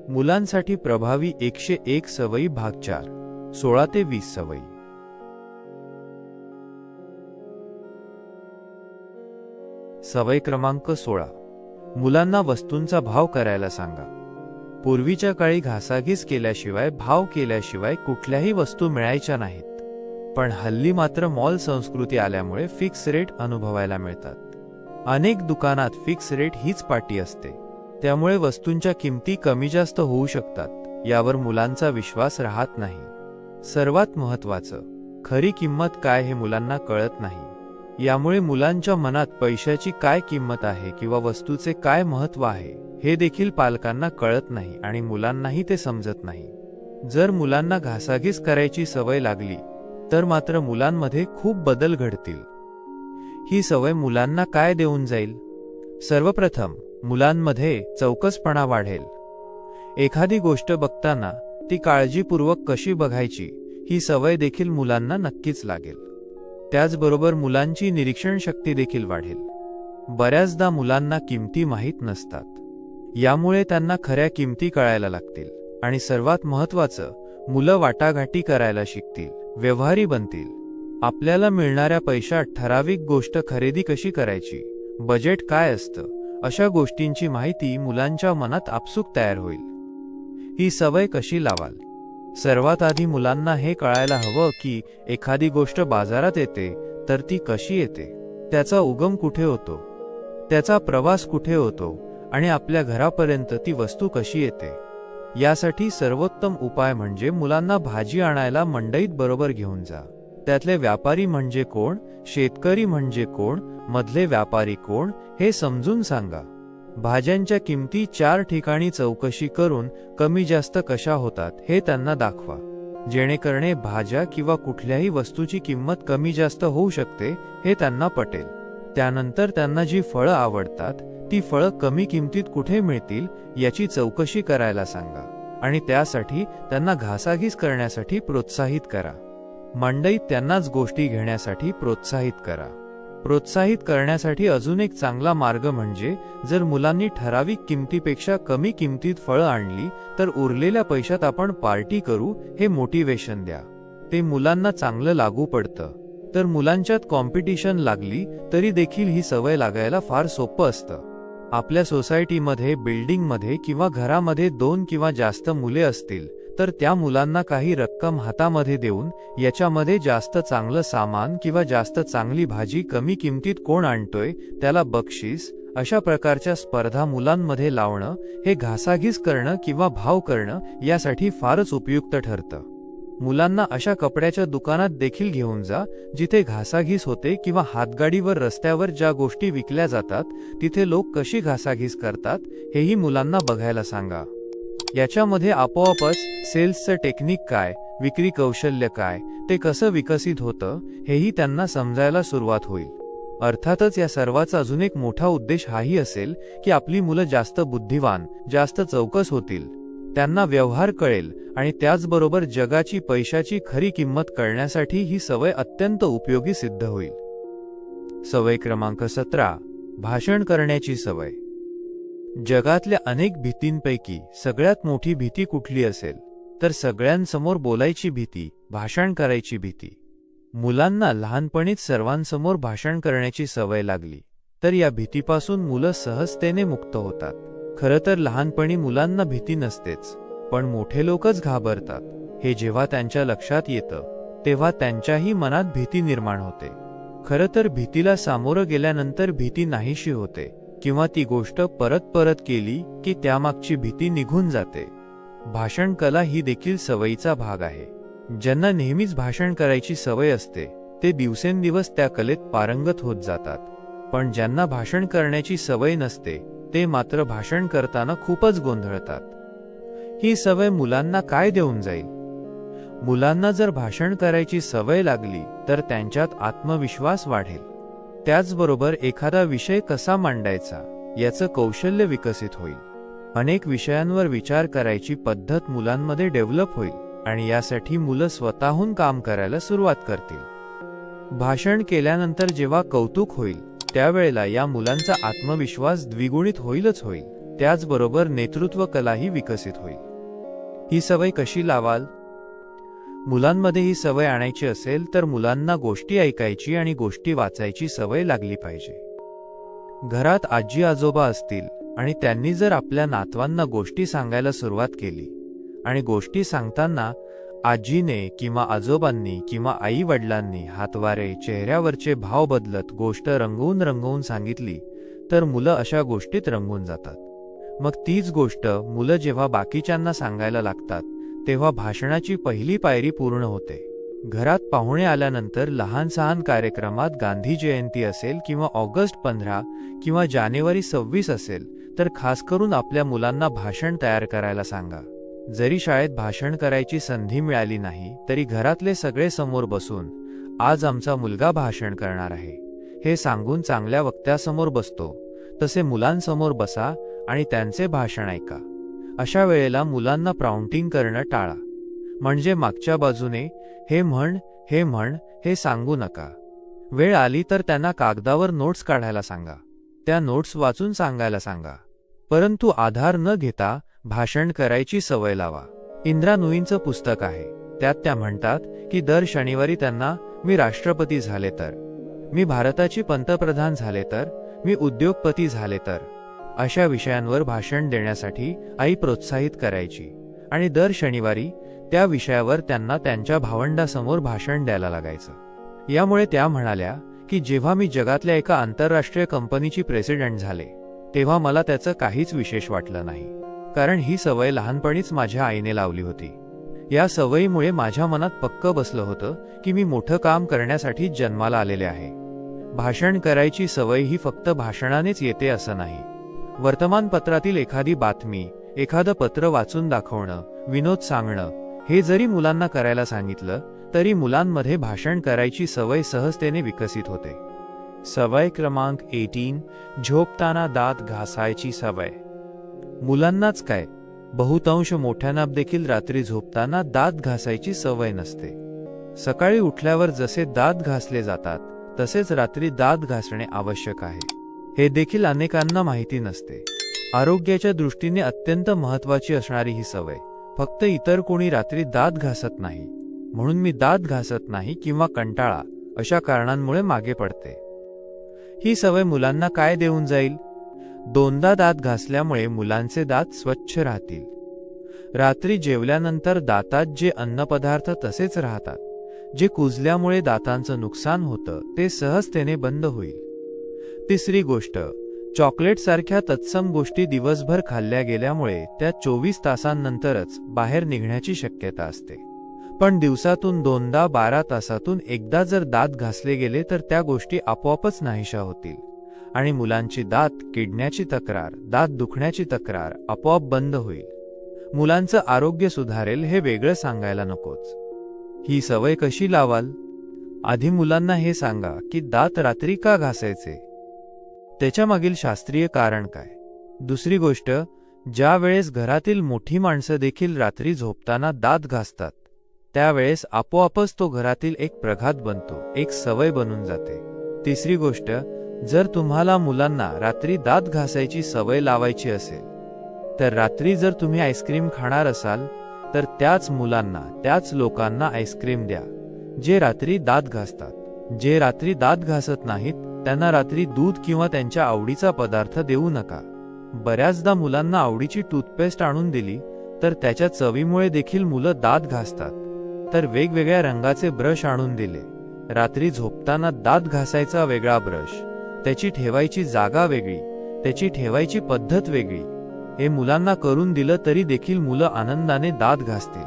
मुलांसाठी प्रभावी 101 सवयी भाग 4 16 ते 20 सवयी। सवय क्रमांक 16 मुलांना वस्तूंचा भाव करायला सांगा। पूर्वीच्या काळी घासाघीस केल्याशिवाय भाव केल्याशिवाय कुठल्याही वस्तू मिळायच्या नाहीत, पण हल्ली मात्र मॉल संस्कृती आल्यामुळे फिक्स रेट अनुभवायला मिळतात। अनेक दुकानात फिक्स रेट हीच पाटी असते, त्यामुळे वस्तूंच्या किमती कमी जास्त होऊ शकतात, यावर मुलांचा विश्वास राहत नाही। सर्वात महत्त्वाचं, खरी किंमत काय हे मुलांना कळत नाही। यामुळे मुलांच्या मनात पैशाची काय किंमत आहे किंवा वस्तूचे काय महत्त्व आहे हे देखील पालकांना कळत नाही आणि मुलांनाही ते समजत नाही। जर मुलांना घासाघीस करायची सवय लागली तर मात्र मुलांमध्ये खूप बदल घडतील। ही सवय मुलांना काय देऊन जाईल? सर्वप्रथम मुलांमध्ये चौकसपणा वाढेल। एखादी गोष्ट बघताना ती काळजीपूर्वक कशी बघायची ही सवय देखील मुलांना नक्कीच लागेल। त्याचबरोबर मुलांची निरीक्षण शक्ती देखील वाढेल। बऱ्याचदा मुलांना किमती माहीत नसतात, यामुळे त्यांना खऱ्या किमती कळायला लागतील आणि सर्वात महत्त्वाचं, मुलं वाटाघाटी करायला शिकतील, व्यवहारी बनतील। आपल्याला मिळणाऱ्या पैशात ठराविक गोष्ट खरेदी कशी करायची, बजेट काय असतं, अशा गोष्टींची माहिती मुलांच्या मनात आपसूक तयार होईल। ही सवय कशी लावाल? सर्वात आधी मुलांना हे कळायला हवं की एखादी गोष्ट बाजारात येते तर ती कशी येते, त्याचा उगम कुठे होतो, त्याचा प्रवास कुठे होतो आणि आपल्या घरापर्यंत ती वस्तू कशी येते। यासाठी सर्वोत्तम उपाय म्हणजे मुलांना भाजी आणायला मंडईत बरोबर घेऊन जा। त्यातले व्यापारी म्हणजे कोण, शेतकरी म्हणजे कोण, मधले व्यापारी कोण हे समजून सांगा। भाज्यांच्या किमती 4 ठिकाणी चौकशी करून कमी जास्त कशा होतात हे त्यांना दाखवा, जेणेकरणे भाज्या किंवा कुठल्याही वस्तूची किंमत कमी जास्त होऊ शकते हे त्यांना पटेल। त्यानंतर त्यांना जी फळं आवडतात ती फळं कमी किमतीत कुठे मिळतील याची चौकशी करायला सांगा आणि त्यासाठी त्यांना घासाघीस करण्यासाठी प्रोत्साहित करा। मंडईत त्यांनाच गोष्टी घेण्यासाठी प्रोत्साहित करा। प्रोत्साहित करण्यासाठी अजून एक चांगला मार्ग म्हणजे जर मुलांनी ठराविक किमतीपेक्षा कमी किमतीत फळं आणली तर उरलेल्या पैशात आपण पार्टी करू हे मोटिवेशन द्या। ते मुलांना चांगलं लागू पडतं। तर मुलांच्यात कॉम्पिटिशन लागली तरी देखील ही सवय लागायला फार सोपं असतं। आपल्या सोसायटीमध्ये, बिल्डिंगमध्ये किंवा घरामध्ये 2 किंवा जास्त मुले असतील तर त्या मुलांना काही रक्कम हातामध्ये देऊन याच्यामध्ये जास्त चांगलं सामान किंवा जास्त चांगली भाजी कमी किमतीत कोण आणतोय त्याला बक्षीस, अशा प्रकारच्या स्पर्धा मुलांमध्ये लावणं हे घासाघीस करणं किंवा भाव करणं यासाठी फारच उपयुक्त ठरतं। मुलांना अशा कपड्याच्या दुकानात देखील घेऊन जा जिथे घासाघीस होते किंवा हातगाडीवर रस्त्यावर ज्या गोष्टी विकल्या जातात तिथे लोक कशी घासाघीस करतात हेही मुलांना बघायला सांगा। याच्यामध्ये आपोआपच सेल्सचं टेक्निक काय, विक्री कौशल्य काय, ते कसं विकसित होतं हेही त्यांना समजायला सुरुवात होईल। अर्थातच या सर्वाचा अजून एक मोठा उद्देश हाही असेल की आपली मुलं जास्त बुद्धिवान, जास्त चौकस होतील, त्यांना व्यवहार कळेल आणि त्याचबरोबर जगाची पैशाची खरी किंमत कळण्यासाठी ही सवय अत्यंत उपयोगी सिद्ध होईल। सवय क्रमांक 17 भाषण करण्याची सवय। जगातल्या अनेक भीतींपैकी सगळ्यात मोठी भीती कुठली असेल तर सगळ्यांसमोर बोलायची भीती, भाषण करायची भीती। मुलांना लहानपणीच सर्वांसमोर भाषण करण्याची सवय लागली तर या भीतीपासून मुलं सहजतेने मुक्त होतात। खरं तर लहानपणी मुलांना भीती नसतेच, पण मोठे लोकच घाबरतात हे जेव्हा त्यांच्या लक्षात येतं तेव्हा त्यांच्याही मनात भीती निर्माण होते। खरं तर भीतीला सामोरं गेल्यानंतर भीती नाहीशी होते किंवा ती गोष्ट परत परत केली की त्यामागची भीती निघून जाते। भाषण कला ही देखील सवयीचा भाग आहे। ज्यांना नेहमीच भाषण करायची सवय असते ते दिवसेंदिवस त्या कलेत पारंगत होत जातात, पण ज्यांना भाषण करण्याची सवय नसते ते मात्र भाषण करताना खूपच गोंधळतात। ही सवय मुलांना काय देऊन जाईल? मुलांना जर भाषण करायची सवय लागली तर त्यांच्यात आत्मविश्वास वाढेल। त्याचबरोबर एखादा विषय कसा मांडायचा याचं कौशल्य विकसित होईल। अनेक विषयांवर विचार करायची पद्धत मुलांमध्ये डेव्हलप होईल आणि यासाठी मुलं स्वतःहून काम करायला सुरुवात करतील। भाषण केल्यानंतर जेव्हा कौतुक होईल त्यावेळेला या मुलांचा आत्मविश्वास द्विगुणित होईलच होईल। त्याचबरोबर नेतृत्व कलाही विकसित होईल. ही सवय कशी लावाल? मुलांमध्ये ही सवय आणायची असेल तर मुलांना गोष्टी ऐकायची आणि गोष्टी वाचायची सवय लागली पाहिजे. घरात आजी आजोबा असतील आणि त्यांनी जर आपल्या नातवांना गोष्टी सांगायला सुरुवात केली आणि गोष्टी सांगताना आजीने किंवा आजोबांनी किंवा आई वडिलांनी हातवारे, चेहऱ्यावरचे भाव बदलत गोष्ट रंगवून रंगवून सांगितली तर मुलं अशा गोष्टीत रंगून जातात. मग तीच गोष्ट मुलं जेव्हा बाकीच्यांना सांगायला लागतात तेव्हा भाषणाची पहिली पायरी पूर्ण होते. घरात पाहुणे आल्यानंतर लहान सहान कार्यक्रमात गांधी जयंती असेल किंवा ऑगस्ट 15 किंवा जानेवारी 26 असेल तर खास करून आपल्या मुलांना भाषण तयार करायला सांगा. जरी शाळेत भाषण करायची संधी मिळाली नाही तरी घरातले सगळे समोर बसून आज आमचा मुलगा भाषण करणार आहे हे सांगून चांगल्या वक्त्यासमोर बसतो तसे मुलांसमोर बसा आणि त्यांचे भाषण ऐका. अशा वेळेला मुलांना प्राउंटिंग करणं टाळा. म्हणजे मागच्या बाजूने हे म्हण हे सांगू नका. वेळ आली तर त्यांना कागदावर नोट्स काढायला सांगा. त्या नोट्स वाचून सांगायला सांगा. परंतु आधार न घेता भाषण करायची सवय लावा. इंदिरा नूईंचं पुस्तक आहे. त्यात त्या म्हणतात की दर शनिवारी त्यांना मी राष्ट्रपती झाले तर, मी भारताची पंतप्रधान झाले तर, मी उद्योगपती झाले तर अशा विषयांवर भाषण देण्यासाठी आई प्रोत्साहित करायची आणि दर शनिवारी त्या विषयावर त्यांना त्यांच्या भावंडासमोर भाषण द्यायला लागायचं. यामुळे त्या म्हणाल्या की जेव्हा मी जगातल्या एका आंतरराष्ट्रीय कंपनीची प्रेसिडेंट झाले तेव्हा मला त्याचं काहीच विशेष वाटलं नाही, कारण ही सवय लहानपणीच माझ्या आईने लावली होती. या सवयीमुळे माझ्या मनात पक्क बसलं होतं की मी मोठं काम करण्यासाठी जन्माला आलेले आहे. भाषण करायची सवय ही फक्त भाषणानेच येते असं नाही. वर्तमानपत्रातील एखादी बातमी, एखादं पत्र वाचून दाखवणं, विनोद सांगणं हे जरी मुलांना करायला सांगितलं तरी मुलांमध्ये भाषण करायची सवय सहजतेने विकसित होते. सवय क्रमांक 18, झोपताना दात घासायची सवय. मुलांनाच काय, बहुतांश मोठ्यांना देखील रात्री झोपताना दात घासायची सवय नसते. सकाळी उठल्यावर जसे दात घासले जातात तसेच रात्री दात घासणे आवश्यक आहे. हे देखील अनेकांना माहिती नसते. आरोग्याच्या दृष्टीने अत्यंत महत्त्वाची असणारी ही सवय फक्त इतर कोणी रात्री दात घासत नाही म्हणून मी दात घासत नाही किंवा कंटाळा अशा कारणांमुळे मागे पडते. ही सवय मुलांना काय देऊन जाईल? दोनदा दात घासल्यामुळे मुलांचे दात स्वच्छ राहतील. रात्री जेवल्यानंतर दातात जे अन्नपदार्थ तसेच राहतात, जे कुजल्यामुळे दातांचं नुकसान होतं ते सहजतेने बंद होईल. तिसरी गोष्ट, चॉकलेट सारख्या तत्सम गोष्टी दिवसभर खाल्ल्या गेल्यामुळे त्या 24 तासांनंतरच बाहेर निघण्याची शक्यता असते. पण दिवसातून दोनदा 12 तासातून एकदा जर दात घासले गेले तर त्या गोष्टी आपोआपच नाहीशा होतील आणि मुलांची दात किडण्याची तक्रार, दात दुखण्याची तक्रार आपोआप बंद होईल. मुलांचं आरोग्य सुधारेल हे वेगळं सांगायला नकोच. ही सवय कशी लावाल? आधी मुलांना हे सांगा की दात रात्री का घासायचे, त्याच्या मागील शास्त्रीय कारण काय. दुसरी गोष्ट, ज्या वेळेस घरातील मोठी माणसं देखील रात्री झोपताना दात घासतात त्यावेळेस आपोआपच तो घरातील एक प्रघात बनतो, एक सवय बनून जाते. तिसरी गोष्ट, जर तुम्हाला मुलांना रात्री दात घासायची सवय लावायची असेल तर रात्री जर तुम्ही आईस्क्रीम खाणार असाल तर त्याच मुलांना, त्याच लोकांना आईस्क्रीम द्या जे रात्री दात घासतात. जे रात्री दात घासत नाहीत त्यांना रात्री दूध किंवा त्यांच्या आवडीचा पदार्थ देऊ नका. बऱ्याचदा मुलांना आवडीची टूथपेस्ट आणून दिली तर त्याच्या चवीमुळे देखील मुलं दात घासतात. तर वेगवेगळ्या रंगाचे ब्रश आणून दिले, रात्री झोपताना दात घासायचा वेगळा ब्रश, त्याची ठेवायची जागा वेगळी, त्याची ठेवायची पद्धत वेगळी, हे मुलांना करून दिलं तरी देखील मुलं आनंदाने दात घासतील.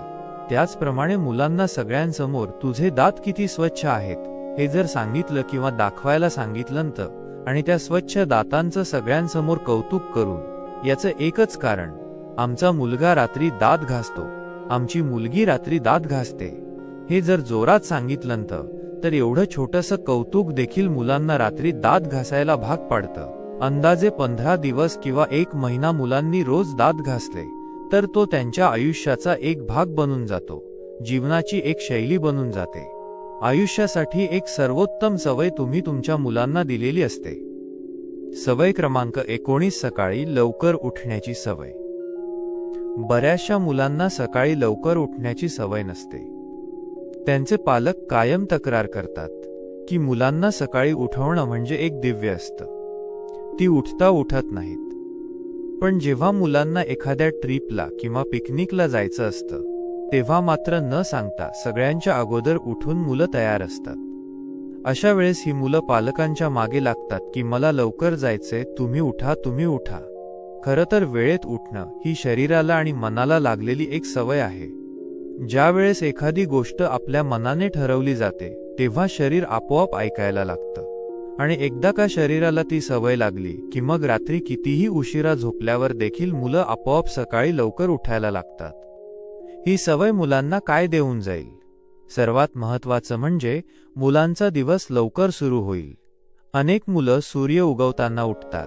त्याचप्रमाणे मुलांना सगळ्यांसमोर तुझे दात किती स्वच्छ आहेत हे जर सांगितलं किंवा दाखवायला सांगितलं आणि त्या स्वच्छ दातांचं सगळ्यांसमोर कौतुक करून, याचं एकच कारण, आमचा मुलगा रात्री दात घासतो, आमची मुलगी रात्री दात घासते, हे जर जोरात सांगितलं तर एवढं छोटंसं कौतुक देखील मुलांना रात्री दात घासायला भाग पाडतं. अंदाजे 15 दिवस किंवा 1 महिना मुलांनी रोज दात घासले तर तो त्यांच्या आयुष्याचा एक भाग बनून जातो, जीवनाची एक शैली बनून जाते. आयुष्यासाठी एक सर्वोत्तम सवय तुम्ही तुमच्या मुलांना दिलेली असते. सवय क्रमांक 19, सकाळी लवकर उठण्याची सवय. बऱ्याचशा मुलांना सकाळी लवकर उठण्याची सवय नसते. त्यांचे पालक कायम तक्रार करतात की मुलांना सकाळी उठवणं म्हणजे एक दिव्य असतं. ती उठता उठत नाहीत. पण जेव्हा मुलांना एखाद्या ट्रिपला किंवा पिकनिकला जायचं असतं, तेव्हा मात्र न सांगता सगळ्यांच्या अगोदर उठून मुलं तयार असतात. अशा वेळेस ही मुलं पालकांच्या मागे लागतात की मला लवकर जायचंय, तुम्ही उठा, तुम्ही उठा. खरं तर वेळेत उठणं ही शरीराला आणि मनाला लागलेली एक सवय आहे. ज्या वेळेस एखादी गोष्ट आपल्या मनाने ठरवली जाते, तेव्हा शरीर आपोआप ऐकायला लागतं. आणि एकदा का शरीराला ती सवय लागली की मग रात्री कितीही उशिरा झोपल्यावर देखील मुलं आपोआप सकाळी लवकर उठायला लागतात. ही सवय मुलांना काय देऊन जाईल? सर्वात महत्त्वाचं म्हणजे मुलांचा दिवस लवकर सुरू होईल. अनेक मुलं सूर्य उगवताना उठतात,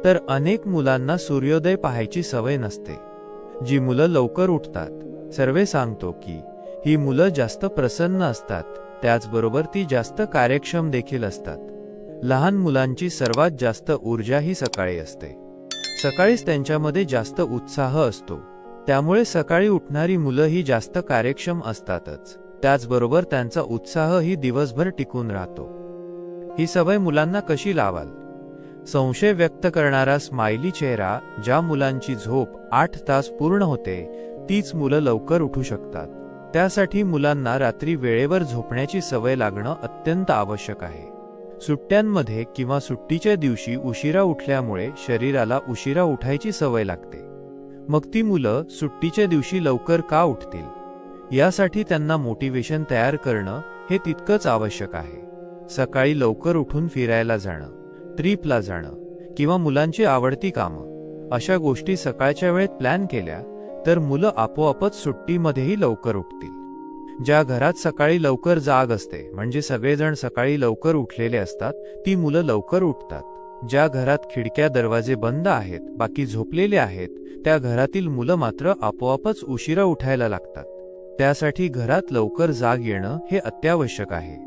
तर अनेक मुलांना सूर्योदय पाहायची सवय नसते. जी मुलं लवकर उठतात, सर्वे सांगतो की ही मुलं जास्त प्रसन्न असतात, त्याचबरोबर ती जास्त कार्यक्षम देखील असतात. लहान मुलांची सर्वात जास्त ऊर्जा ही सकाळी असते. सकाळीच त्यांच्यामध्ये जास्त उत्साह असतो. त्यामुळे सकाळी उठणारी मुलं ही जास्त कार्यक्षम असतातच. त्याचबरोबर त्यांचा उत्साह ही दिवसभर टिकून राहतो. ही सवय मुलांना कशी लावाल? संशय व्यक्त करणारा स्माइली चेहरा. ज्या मुलांची झोप 8 तास पूर्ण होते, तीच मुलं लवकर उठू शकतात. त्यासाठी मुलांना रात्री वेळेवर झोपण्याची सवय लागणं अत्यंत आवश्यक आहे. सुट्ट्यांमध्ये किंवा सुट्टीच्या दिवशी उशिरा उठल्यामुळे शरीराला उशिरा उठायची सवय लागते. मग ती मुलं सुट्टीच्या दिवशी लवकर का उठतील? यासाठी त्यांना मोटिवेशन तयार करणं हे तितकंच आवश्यक आहे. सकाळी लवकर उठून फिरायला जाणं, ट्रिपला जाणं किंवा मुलांची आवडती कामं, अशा गोष्टी सकाळच्या वेळेत प्लॅन केल्या तर मुलं आपोआपच सुट्टीमध्येही लवकर उठतील. ज्या घरात सकाळी लवकर जाग असते, म्हणजे सगळेजण सकाळी लवकर उठलेले असतात, ती मुलं लवकर उठतात. ज्या घरात खिडक्या दरवाजे बंद आहेत, बाकी झोपलेले आहेत, त्या घरातील मुलं मात्र आपोआपच उशिरा उठायला लागतात. त्यासाठी घरात लवकर जाग येणं हे अत्यावश्यक आहे.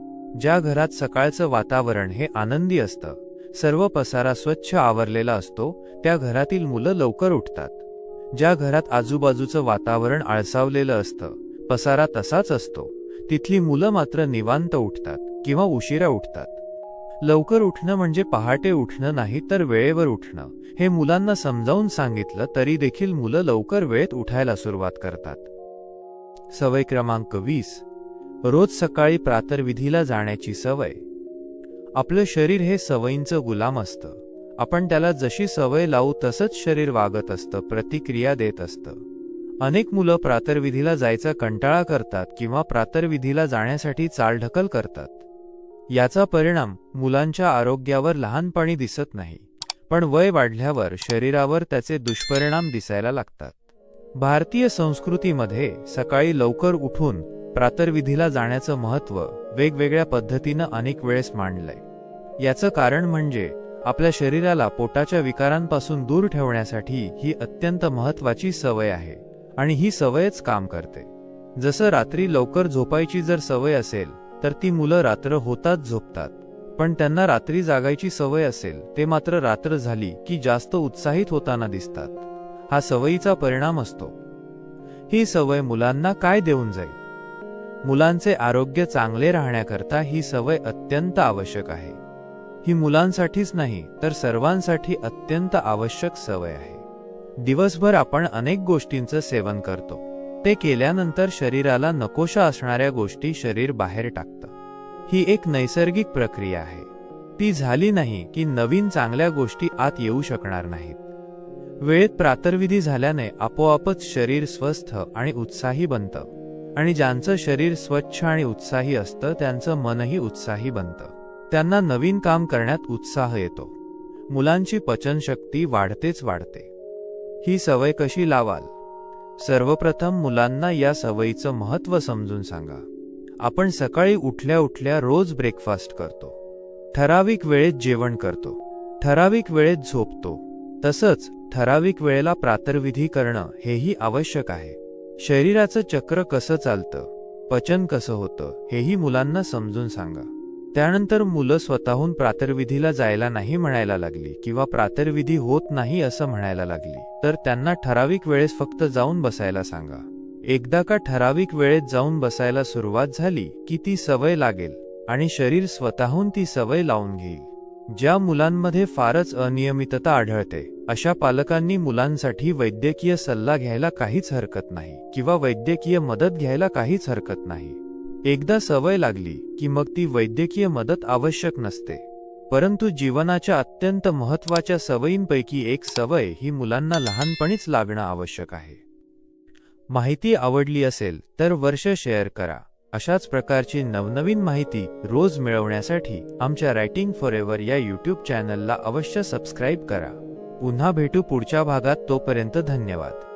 ज्या घरात सकाळचं वातावरण हे आनंदी असतं, सर्व पसारा स्वच्छ आवरलेला असतो, त्या घरातील मुलं लवकर उठतात. ज्या घरात आजूबाजूचं वातावरण आळसावलेलं असतं, पसारा तसाच असतो, तिथली मुलं मात्र निवांत उठतात किंवा उशिरा उठतात. लवकर उठणं म्हणजे पहाटे उठणं नाही, तर वेळेवर उठणं. हे मुलांना समजावून सांगितलं तरी देखील मुलं लवकर वेळेत उठायला सुरुवात करतात. सवय क्रमांक 20, रोज सकाळी प्रातर्विधीला जाण्याची सवय. आपलं शरीर हे सवयींचं गुलाम असतं. आपण त्याला जशी सवय लावू तसंच शरीर वागत असतं, प्रतिक्रिया देत असतं. अनेक मुलं प्रातर्विधीला जायचा कंटाळा करतात किंवा प्रातर्विधीला जाण्यासाठी चालढकल करतात. याचा परिणाम मुलांच्या आरोग्यावर लहानपणी दिसत नाही, पण वय वाढल्यावर शरीरावर त्याचे दुष्परिणाम दिसायला लागतात. भारतीय संस्कृतीमध्ये सकाळी लवकर उठून प्रातर्विधीला जाण्याचं महत्त्व वेगवेगळ्या पद्धतीनं अनेक वेळेस मांडलंय. याचं कारण म्हणजे आपल्या शरीराला पोटाच्या विकारांपासून दूर ठेवण्यासाठी ही अत्यंत महत्त्वाची सवय आहे आणि ही सवयच काम करते. जसं रात्री लवकर झोपायची जर सवय असेल तर ती मुलं रात्र होताच झोपतात, पण त्यांना रात्री जागायची सवय असेल ते मात्र रात्र झाली की जास्त उत्साहित होताना दिसतात. हा सवयीचा परिणाम असतो. ही सवय मुलांना काय देऊन जाईल? मुलांचे आरोग्य चांगले राहण्याकरता ही सवय अत्यंत आवश्यक आहे. ही मुलांसाठीच नाही तर सर्वांसाठी अत्यंत आवश्यक सवय आहे. दिवसभर आपण अनेक गोष्टींचं सेवन करतो. ते केल्यानंतर शरीराला नकोशा असणाऱ्या गोष्टी शरीर बाहेर टाकतं. ही एक नैसर्गिक प्रक्रिया आहे. ती झाली नाही की नवीन चांगल्या गोष्टी आत येऊ शकणार नाहीत. वेळेत प्रातर्विधी झाल्याने आपोआपच शरीर स्वस्थ आणि उत्साही बनतं आणि ज्यांचं शरीर स्वच्छ आणि उत्साही असतं त्यांचं मनही उत्साही बनतं. त्यांना नवीन काम करण्यात उत्साह येतो. मुलांची पचनशक्ती वाढतेच वाढते. ही सवय कशी लावाल? सर्वप्रथम मुलांना या सवयीचं महत्त्व समजून सांगा. आपण सकाळी उठल्या उठल्या रोज ब्रेकफास्ट करतो, ठराविक वेळेत जेवण करतो, ठराविक वेळेत झोपतो. तसंच ठराविक वेळेला प्रातर्विधी करणं हेही आवश्यक आहे. शरीराचं चक्र कसं चालतं, पचन कसं होतं हेही मुलांना समजून सांगा. त्यानंतर मुलं स्वतःहून प्रातर्विधीला जायला नाही म्हणायला लागली किंवा प्रातर्विधी होत नाही असं म्हणायला लागली, तर त्यांना ठराविक वेळेस फक्त जाऊन बसायला सांगा. एकदा का ठराविक वेळेत जाऊन बसायला सुरुवात झाली की ती सवय लागेल आणि शरीर स्वतःहून ती सवय लावून घेईल. ज्या मुलांमध्ये फारच अनियमितता आढळते अशा पालकांनी मुलांसाठी वैद्यकीय सल्ला घ्यायला काहीच हरकत नाही किंवा वैद्यकीय मदत घ्यायला काहीच हरकत नाही. एकदा सवय लागली की मग ती वैद्यकीय मदत आवश्यक नसते. परंतु जीवनाच्या अत्यंत महत्त्वाच्या सवयींपैकी एक सवय ही मुलांना लहानपणीच लागणं आवश्यक आहे. माहिती आवडली असेल तर वर्ष शेअर करा. अशाच प्रकारची नवनवीन माहिती रोज मिळवण्यासाठी आमच्या रायटिंग फॉरएव्हर या यूट्यूब चॅनलला अवश्य सबस्क्राईब करा. पुन्हा भेटू पुढच्या भागात. तोपर्यंत धन्यवाद.